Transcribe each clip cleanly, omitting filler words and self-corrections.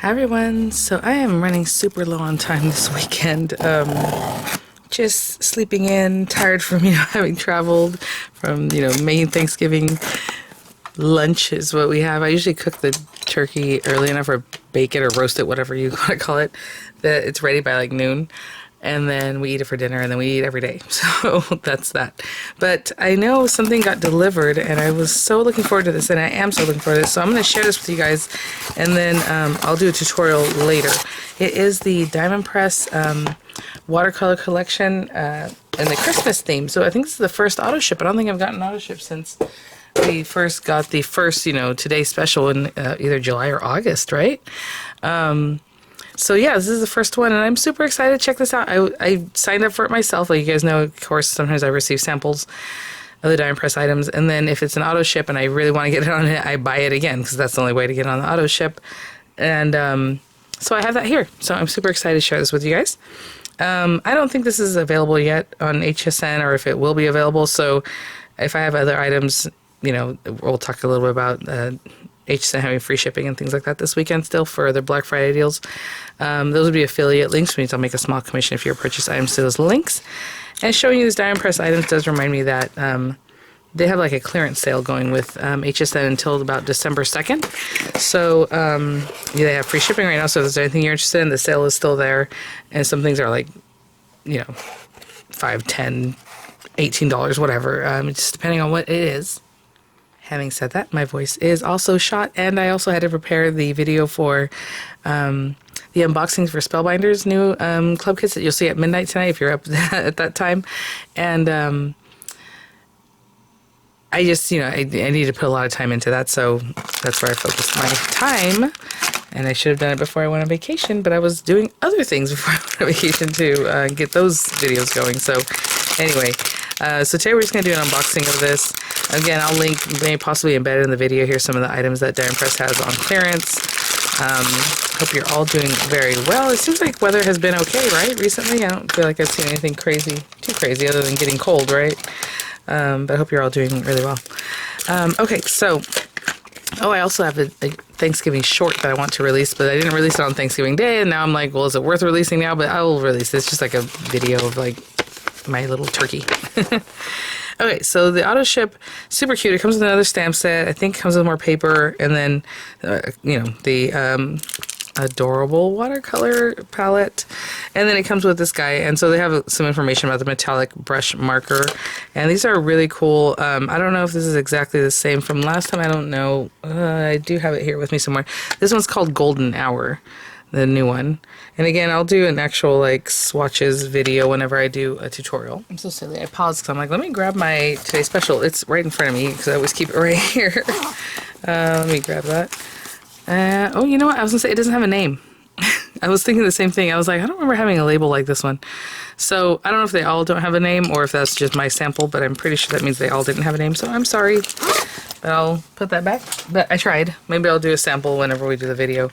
Hi everyone, so I am running super low on time this weekend. Just sleeping in, tired from, having traveled from, making Thanksgiving lunch is what we have. I usually cook the turkey early enough or bake it or roast it, whatever you want to call it, that it's ready by like noon. And then we eat it for dinner, and then we eat every day. So that's that. But I know something got delivered, and I was so looking forward to this, and I am so looking forward to this. So I'm going to share this with you guys, and then I'll do a tutorial later. It is the Diamond Press watercolor collection and the Christmas theme. So I think this is the first Autoship. I don't think I've gotten Autoship since we first got the first, Today special in either July or August, right? So yeah, this is the first one, and I'm super excited to check this out. I signed up for it myself. Like you guys know, of course, sometimes I receive samples of the Diamond Press items, and then if it's an auto ship and I really want to get it on it, I buy it again, because that's the only way to get on the auto ship. And so I have that here. So I'm super excited to share this with you guys. I don't think this is available yet on HSN, or if it will be available. So if I have other items, we'll talk a little bit about HSN having free shipping and things like that this weekend still for their Black Friday deals. Those would be affiliate links, which means I'll make a small commission if you purchase items to those links. And showing you these Diamond Press items does remind me that they have like a clearance sale going with HSN until about December 2nd. So they have free shipping right now, so if there's anything you're interested in, the sale is still there. And some things are like, $5, $10, $18, whatever, just depending on what it is. Having said that, my voice is also shot, and I also had to prepare the video for the unboxings for Spellbinder's new club kits that you'll see at midnight tonight if you're up at that time. And I just, I need to put a lot of time into that, so that's where I focused my time. And I should have done it before I went on vacation, but I was doing other things before I went on vacation to get those videos going. So anyway, so today we're just going to do an unboxing of this. Again, I'll link, maybe possibly embedded in the video here, some of the items that Diamond Press has on clearance. Hope you're all doing very well. It seems like weather has been okay, right? Recently, I don't feel like I've seen anything too crazy, other than getting cold, right? But I hope you're all doing really well. Okay, so, I also have a Thanksgiving short that I want to release, but I didn't release it on Thanksgiving Day, and now I'm like, well, is it worth releasing now? But I will release it. It's just like a video of like my little turkey. Okay, so the auto ship, super cute. It comes with another stamp set. I think it comes with more paper, and then the adorable watercolor palette, and then it comes with this guy. And so they have some information about the metallic brush marker, and these are really cool. I don't know if this is exactly the same from last time. I don't know. I do have it here with me somewhere. This one's called Golden Hour, the new one. And again, I'll do an actual like swatches video whenever I do a tutorial. I'm so silly. I paused because I'm like, let me grab my Today Special. It's right in front of me because I always keep it right here. Let me grab that. Oh, you know what? I was going to say it doesn't have a name. I was thinking the same thing. I was like, I don't remember having a label like this one. So I don't know if they all don't have a name or if that's just my sample, but I'm pretty sure that means they all didn't have a name. So I'm sorry. But I'll put that back. But I tried. Maybe I'll do a sample whenever we do the video.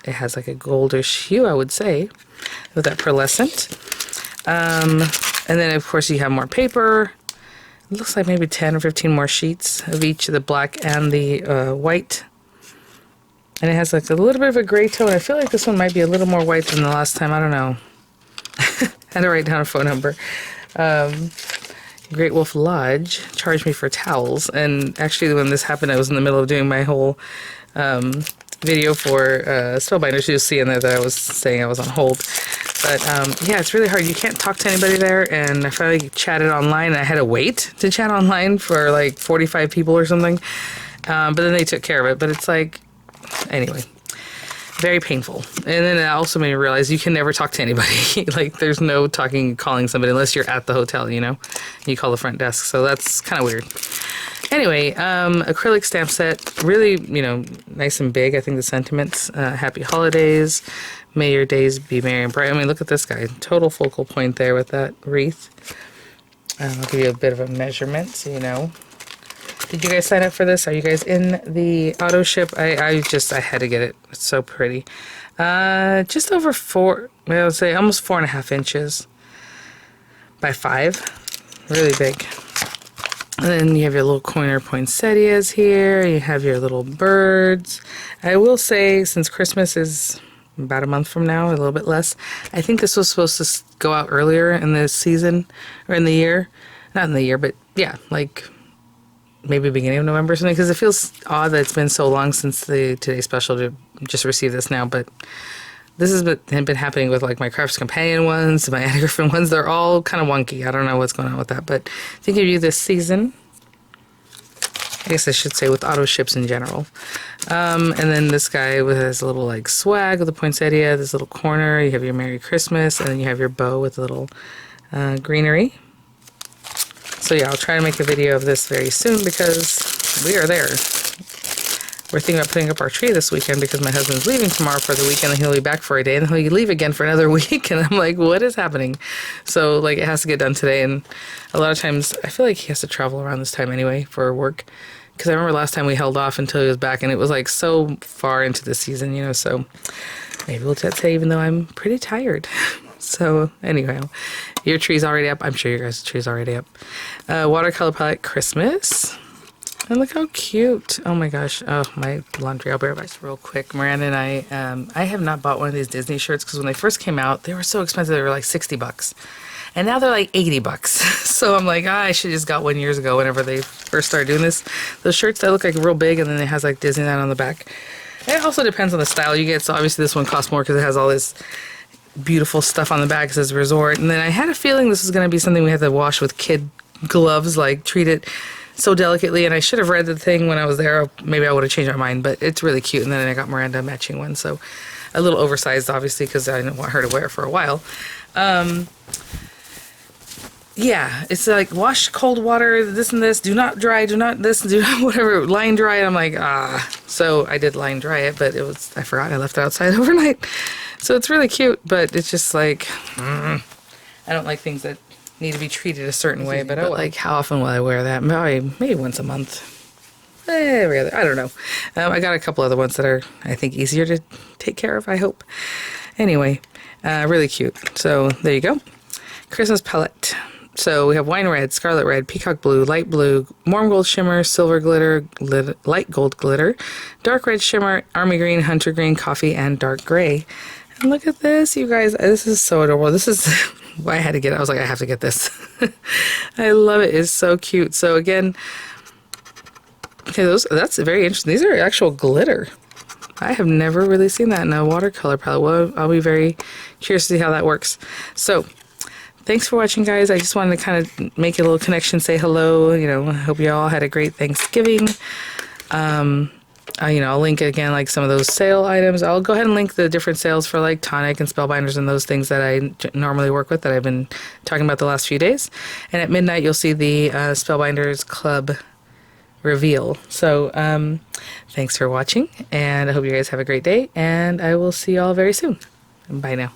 It has like a goldish hue, I would say, with that pearlescent. And then, of course, you have more paper. It looks like maybe 10 or 15 more sheets of each, the black and the white. And it has like a little bit of a gray tone. I feel like this one might be a little more white than the last time. I don't know. Had to write down a phone number. Great Wolf Lodge charged me for towels. And actually, when this happened, I was in the middle of doing my whole video for Spellbinders. You'll see in there that I was saying I was on hold. But yeah, it's really hard. You can't talk to anybody there. And I finally chatted online, and I had to wait to chat online for like 45 people or something. But then they took care of it. But it's like, anyway, very painful. And then it also made me realize you can never talk to anybody. Like, there's no calling somebody unless you're at the hotel, you call the front desk. So that's kind of weird. Anyway, acrylic stamp set, really, nice and big. I think the sentiments, happy holidays, may your days be merry and bright. I mean, look at this guy, total focal point there with that wreath. I'll give you a bit of a measurement so you know. Did you guys sign up for this? Are you guys in the auto ship? I had to get it. It's so pretty. Just over I would say almost 4.5 inches by 5. Really big. And then you have your little corner poinsettias here. You have your little birds. I will say, since Christmas is about a month from now, a little bit less, I think this was supposed to go out earlier in the season, or in the year. Not in the year, but yeah, like maybe beginning of November or something, because it feels odd that it's been so long since the Today Special to just receive this now. But this has been happening with like my Crafts Companion ones, my Anna Griffin ones. They're all kind of wonky. I don't know what's going on with that, but thinking of you this season. I guess I should say with auto ships in general. And then this guy with his little like swag with the poinsettia, this little corner. You have your Merry Christmas, and then you have your bow with a little greenery. So yeah, I'll try to make a video of this very soon because we are there. We're thinking about putting up our tree this weekend because my husband's leaving tomorrow for the weekend and he'll be back for a day and he'll leave again for another week. And I'm like, what is happening? So like it has to get done today. And a lot of times I feel like he has to travel around this time anyway for work. Because I remember last time we held off until he was back and it was like so far into the season, you know, so maybe we'll chat today even though I'm pretty tired. So anyway, your tree's already up. I'm sure your guys' tree's already up. Watercolor palette Christmas. And look how cute. Oh my gosh. Oh, my laundry. I'll be right back real quick. Miranda and I have not bought one of these Disney shirts because when they first came out, they were so expensive. They were like $60. And now they're like $80. So I'm like, I should have just got one years ago whenever they first started doing this. Those shirts that look like real big and then it has like Disneyland on the back. And it also depends on the style you get. So obviously this one costs more because it has all this beautiful stuff on the back. It says resort. And then I had a feeling this was going to be something we had to wash with kid gloves, like treat it so delicately, and I should have read the thing when I was there. Maybe I would have changed my mind, but it's really cute. And then I got Miranda a matching one, so a little oversized, obviously, because I didn't want her to wear it for a while. Yeah, it's like wash cold water, this and this, do not dry, do not this, do not whatever, line dry. And I'm like, so I did line dry it, but I forgot I left it outside overnight. So it's really cute, but it's just like, I don't like things that need to be treated a certain way, but like, how often will I wear that? Maybe once a month. Every other, I don't know. I got a couple other ones that are, I think, easier to take care of, I hope. Anyway, really cute. So there you go. Christmas palette. So we have wine red, scarlet red, peacock blue, light blue, warm gold shimmer, silver glitter, light gold glitter, dark red shimmer, army green, hunter green, coffee, and dark gray. And look at this, you guys. This is so adorable. This is why I had to get it. I was like, I have to get this. I love it. It's so cute. So again, okay, that's very interesting. These are actual glitter. I have never really seen that in a watercolor palette. Well, I'll be very curious to see how that works. So thanks for watching, guys. I just wanted to kind of make a little connection, say hello. You know, I hope you all had a great Thanksgiving. I'll link again like some of those sale items. I'll go ahead and link the different sales for like tonic and spellbinders and those things that I normally work with that I've been talking about the last few days. And at midnight, you'll see the Spellbinders Club reveal. So thanks for watching, and I hope you guys have a great day, and I will see you all very soon. Bye now.